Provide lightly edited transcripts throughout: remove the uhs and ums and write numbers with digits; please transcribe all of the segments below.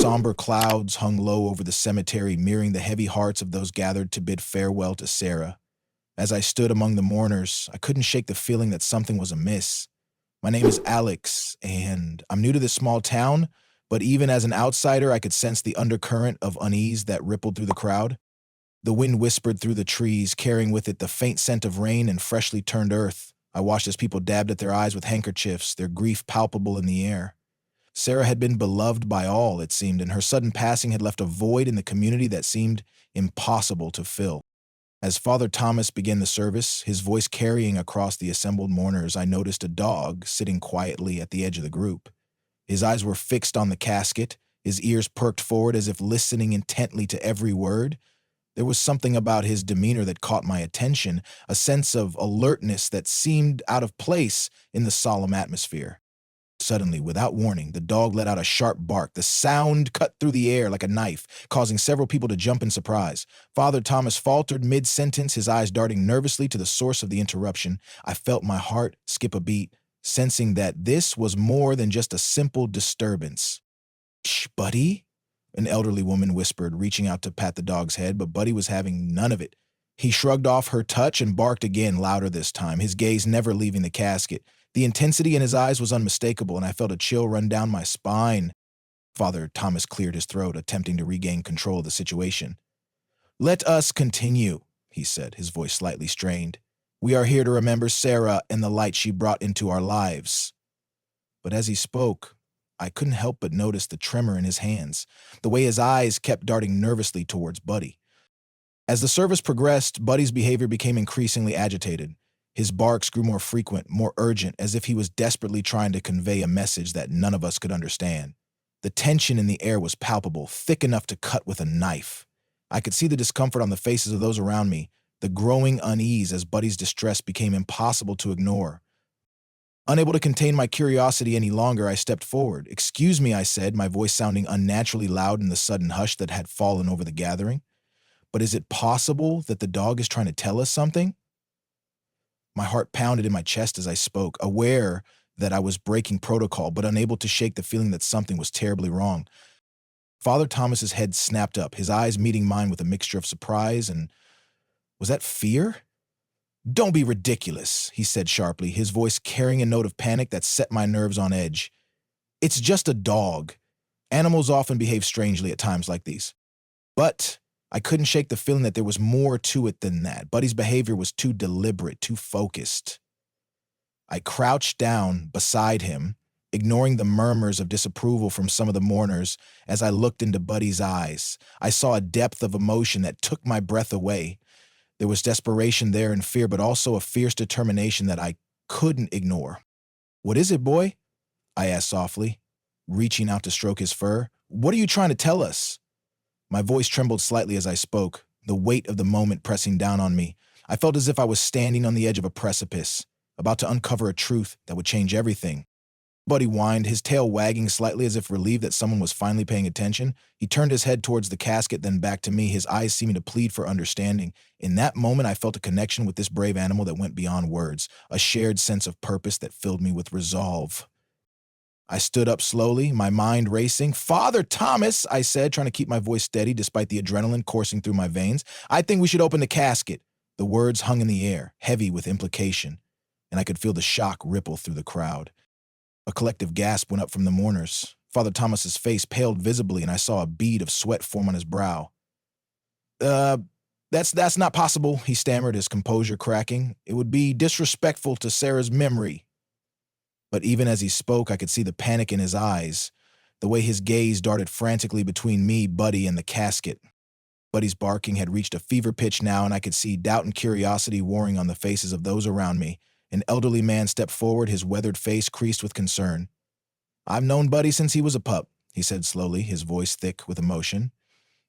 Somber clouds hung low over the cemetery, mirroring the heavy hearts of those gathered to bid farewell to Sarah. As I stood among the mourners, I couldn't shake the feeling that something was amiss. My name is Alex, and I'm new to this small town, but even as an outsider, I could sense the undercurrent of unease that rippled through the crowd. The wind whispered through the trees, carrying with it the faint scent of rain and freshly turned earth. I watched as people dabbed at their eyes with handkerchiefs, their grief palpable in the air. Sarah had been beloved by all, it seemed, and her sudden passing had left a void in the community that seemed impossible to fill. As Father Thomas began the service, his voice carrying across the assembled mourners, I noticed a dog sitting quietly at the edge of the group. His eyes were fixed on the casket, his ears perked forward as if listening intently to every word. There was something about his demeanor that caught my attention, a sense of alertness that seemed out of place in the solemn atmosphere. Suddenly, without warning, the dog let out a sharp bark. The sound cut through the air like a knife, causing several people to jump in surprise. Father Thomas faltered mid-sentence, his eyes darting nervously to the source of the interruption. I felt my heart skip a beat, sensing that this was more than just a simple disturbance. "Shh, Buddy," an elderly woman whispered, reaching out to pat the dog's head, but Buddy was having none of it. He shrugged off her touch and barked again, louder this time, his gaze never leaving the casket. The intensity in his eyes was unmistakable, and I felt a chill run down my spine. Father Thomas cleared his throat, attempting to regain control of the situation. "Let us continue," he said, his voice slightly strained. "We are here to remember Sarah and the light she brought into our lives." But as he spoke, I couldn't help but notice the tremor in his hands, the way his eyes kept darting nervously towards Buddy. As the service progressed, Buddy's behavior became increasingly agitated. His barks grew more frequent, more urgent, as if he was desperately trying to convey a message that none of us could understand. The tension in the air was palpable, thick enough to cut with a knife. I could see the discomfort on the faces of those around me, the growing unease as Buddy's distress became impossible to ignore. Unable to contain my curiosity any longer, I stepped forward. "Excuse me," I said, my voice sounding unnaturally loud in the sudden hush that had fallen over the gathering. "But is it possible that the dog is trying to tell us something?" My heart pounded in my chest as I spoke, aware that I was breaking protocol, but unable to shake the feeling that something was terribly wrong. Father Thomas's head snapped up, his eyes meeting mine with a mixture of surprise and... was that fear? "Don't be ridiculous," he said sharply, his voice carrying a note of panic that set my nerves on edge. "It's just a dog. Animals often behave strangely at times like these." But I couldn't shake the feeling that there was more to it than that. Buddy's behavior was too deliberate, too focused. I crouched down beside him, ignoring the murmurs of disapproval from some of the mourners. As I looked into Buddy's eyes, I saw a depth of emotion that took my breath away. There was desperation there and fear, but also a fierce determination that I couldn't ignore. "What is it, boy?" I asked softly, reaching out to stroke his fur. "What are you trying to tell us?" My voice trembled slightly as I spoke, the weight of the moment pressing down on me. I felt as if I was standing on the edge of a precipice, about to uncover a truth that would change everything. Buddy whined, his tail wagging slightly as if relieved that someone was finally paying attention. He turned his head towards the casket, then back to me, his eyes seeming to plead for understanding. In that moment, I felt a connection with this brave animal that went beyond words, a shared sense of purpose that filled me with resolve. I stood up slowly, my mind racing. "Father Thomas," I said, trying to keep my voice steady despite the adrenaline coursing through my veins, "I think we should open the casket." The words hung in the air, heavy with implication, and I could feel the shock ripple through the crowd. A collective gasp went up from the mourners. Father Thomas's face paled visibly, and I saw a bead of sweat form on his brow. That's not possible," he stammered, his composure cracking. "It would be disrespectful to Sarah's memory." But even as he spoke, I could see the panic in his eyes, the way his gaze darted frantically between me, Buddy, and the casket. Buddy's barking had reached a fever pitch now, and I could see doubt and curiosity warring on the faces of those around me. An elderly man stepped forward, his weathered face creased with concern. "I've known Buddy since he was a pup," he said slowly, his voice thick with emotion.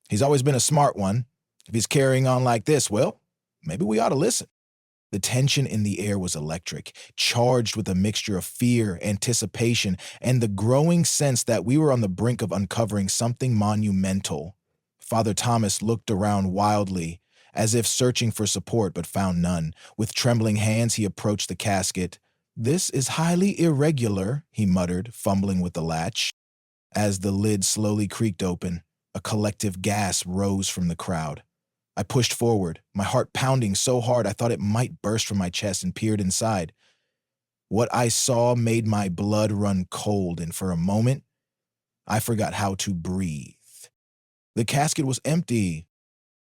"He's always been a smart one. If he's carrying on like this, well, maybe we ought to listen." The tension in the air was electric, charged with a mixture of fear, anticipation, and the growing sense that we were on the brink of uncovering something monumental. Father Thomas looked around wildly, as if searching for support but found none. With trembling hands, he approached the casket. "This is highly irregular," he muttered, fumbling with the latch. As the lid slowly creaked open, a collective gasp rose from the crowd. I pushed forward, my heart pounding so hard I thought it might burst from my chest, and peered inside. What I saw made my blood run cold, and for a moment, I forgot how to breathe. The casket was empty.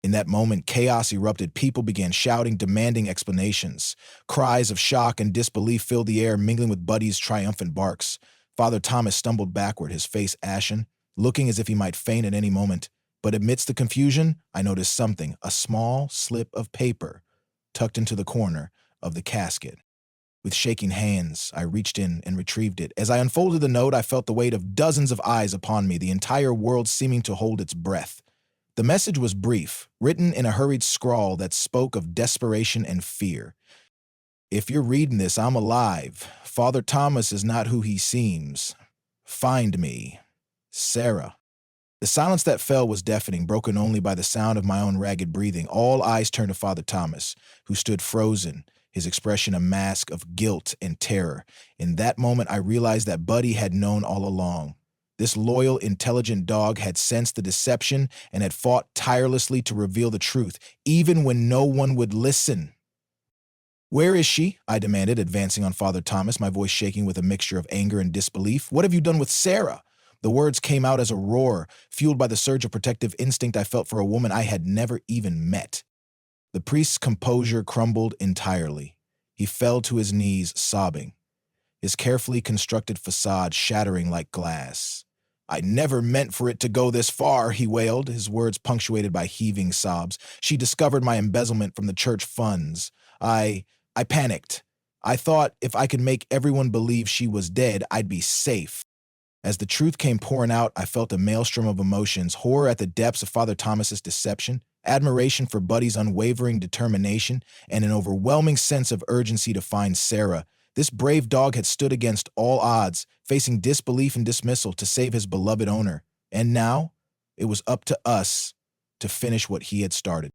In that moment, chaos erupted. People began shouting, demanding explanations. Cries of shock and disbelief filled the air, mingling with Buddy's triumphant barks. Father Thomas stumbled backward, his face ashen, looking as if he might faint at any moment. But amidst the confusion, I noticed something, a small slip of paper tucked into the corner of the casket. With shaking hands, I reached in and retrieved it. As I unfolded the note, I felt the weight of dozens of eyes upon me, the entire world seeming to hold its breath. The message was brief, written in a hurried scrawl that spoke of desperation and fear. If you're reading this, I'm alive. Father Thomas is not who he seems. Find me. Sarah. The silence that fell was deafening, broken only by the sound of my own ragged breathing. All eyes turned to Father Thomas, who stood frozen, his expression a mask of guilt and terror. In that moment, I realized that Buddy had known all along. This loyal, intelligent dog had sensed the deception and had fought tirelessly to reveal the truth, even when no one would listen. "Where is she?" I demanded, advancing on Father Thomas, my voice shaking with a mixture of anger and disbelief. "What have you done with Sarah?" The words came out as a roar, fueled by the surge of protective instinct I felt for a woman I had never even met. The priest's composure crumbled entirely. He fell to his knees, sobbing, his carefully constructed facade shattering like glass. "I never meant for it to go this far," he wailed, his words punctuated by heaving sobs. "She discovered my embezzlement from the church funds. I panicked. I thought if I could make everyone believe she was dead, I'd be safe." As the truth came pouring out, I felt a maelstrom of emotions: horror at the depths of Father Thomas's deception, admiration for Buddy's unwavering determination, and an overwhelming sense of urgency to find Sarah. This brave dog had stood against all odds, facing disbelief and dismissal to save his beloved owner. And now, it was up to us to finish what he had started.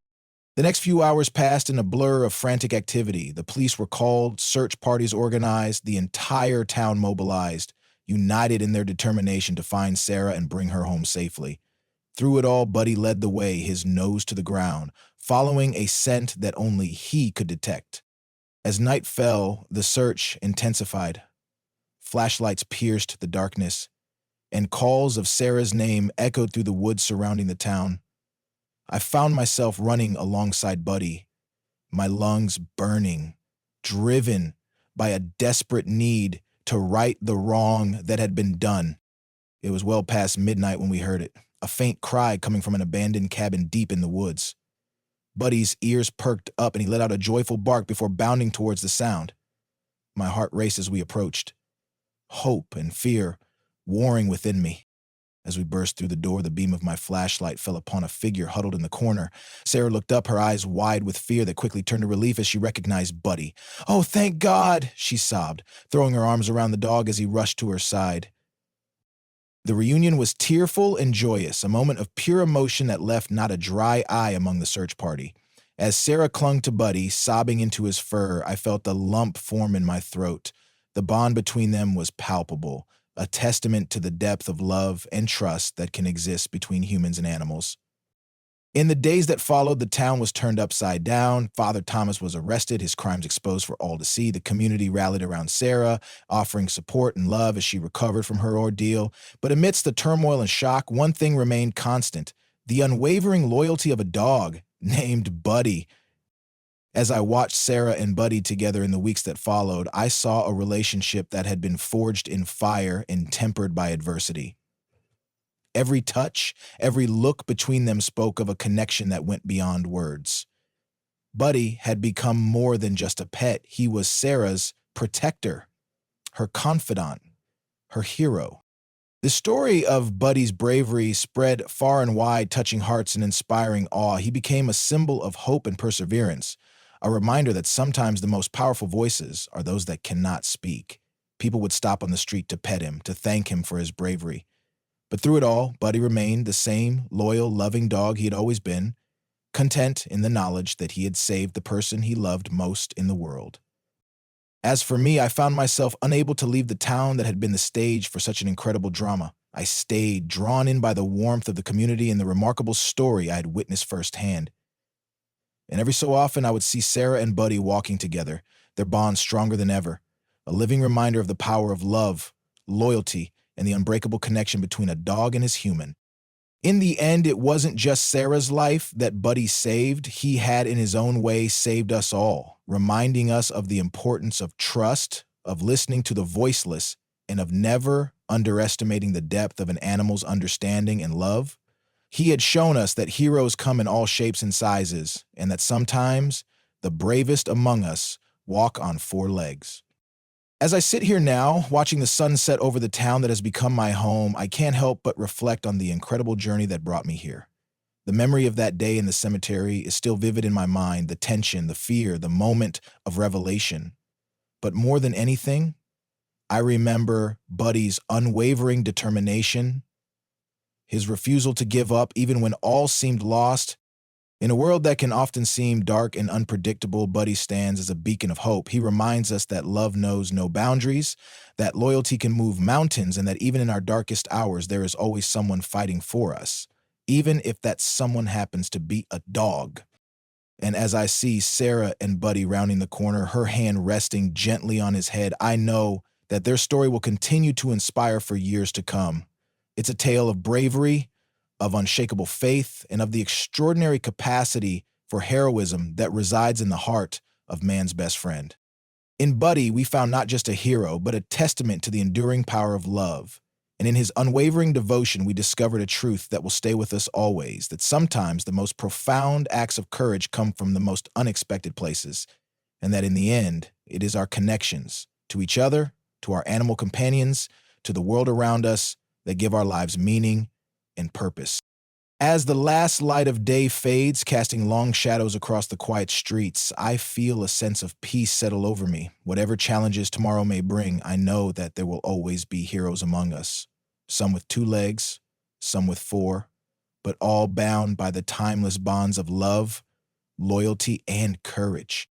The next few hours passed in a blur of frantic activity. The police were called, search parties organized, the entire town mobilized, united in their determination to find Sarah and bring her home safely. Through it all, Buddy led the way, his nose to the ground, following a scent that only he could detect. As night fell, the search intensified. Flashlights pierced the darkness, and calls of Sarah's name echoed through the woods surrounding the town. I found myself running alongside Buddy, my lungs burning, driven by a desperate need to right the wrong that had been done. It was well past midnight when we heard it, a faint cry coming from an abandoned cabin deep in the woods. Buddy's ears perked up and he let out a joyful bark before bounding towards the sound. My heart raced as we approached, hope and fear warring within me. As we burst through the door, the beam of my flashlight fell upon a figure huddled in the corner. Sarah looked up, her eyes wide with fear that quickly turned to relief as she recognized Buddy. "Oh, thank God," she sobbed, throwing her arms around the dog as he rushed to her side. The reunion was tearful and joyous, a moment of pure emotion that left not a dry eye among the search party. As Sarah clung to Buddy, sobbing into his fur, I felt a lump form in my throat. The bond between them was palpable, a testament to the depth of love and trust that can exist between humans and animals. In the days that followed, the town was turned upside down. Father Thomas was arrested, his crimes exposed for all to see. The community rallied around Sarah, offering support and love as she recovered from her ordeal. But amidst the turmoil and shock, one thing remained constant: the unwavering loyalty of a dog named Buddy. As I watched Sarah and Buddy together in the weeks that followed, I saw a relationship that had been forged in fire and tempered by adversity. Every touch, every look between them spoke of a connection that went beyond words. Buddy had become more than just a pet. He was Sarah's protector, her confidant, her hero. The story of Buddy's bravery spread far and wide, touching hearts and inspiring awe. He became a symbol of hope and perseverance, a reminder that sometimes the most powerful voices are those that cannot speak. People would stop on the street to pet him, to thank him for his bravery. But through it all, Buddy remained the same loyal, loving dog he had always been, content in the knowledge that he had saved the person he loved most in the world. As for me, I found myself unable to leave the town that had been the stage for such an incredible drama. I stayed, drawn in by the warmth of the community and the remarkable story I had witnessed firsthand. And every so often, I would see Sarah and Buddy walking together, their bond stronger than ever, a living reminder of the power of love, loyalty, and the unbreakable connection between a dog and his human. In the end, it wasn't just Sarah's life that Buddy saved. He had, in his own way, saved us all, reminding us of the importance of trust, of listening to the voiceless, and of never underestimating the depth of an animal's understanding and love. He had shown us that heroes come in all shapes and sizes, and that sometimes the bravest among us walk on four legs. As I sit here now, watching the sun set over the town that has become my home, I can't help but reflect on the incredible journey that brought me here. The memory of that day in the cemetery is still vivid in my mind, the tension, the fear, the moment of revelation. But more than anything, I remember Buddy's unwavering determination, his refusal to give up even when all seemed lost. In a world that can often seem dark and unpredictable, Buddy stands as a beacon of hope. He reminds us that love knows no boundaries, that loyalty can move mountains, and that even in our darkest hours, there is always someone fighting for us, even if that someone happens to be a dog. And as I see Sarah and Buddy rounding the corner, her hand resting gently on his head, I know that their story will continue to inspire for years to come. It's a tale of bravery, of unshakable faith, and of the extraordinary capacity for heroism that resides in the heart of man's best friend. In Buddy, we found not just a hero, but a testament to the enduring power of love. And in his unwavering devotion, we discovered a truth that will stay with us always, that sometimes the most profound acts of courage come from the most unexpected places, and that in the end, it is our connections to each other, to our animal companions, to the world around us that give our lives meaning and purpose. As the last light of day fades, casting long shadows across the quiet streets, I feel a sense of peace settle over me. Whatever challenges tomorrow may bring, I know that there will always be heroes among us. Some with two legs, some with four, but all bound by the timeless bonds of love, loyalty, and courage.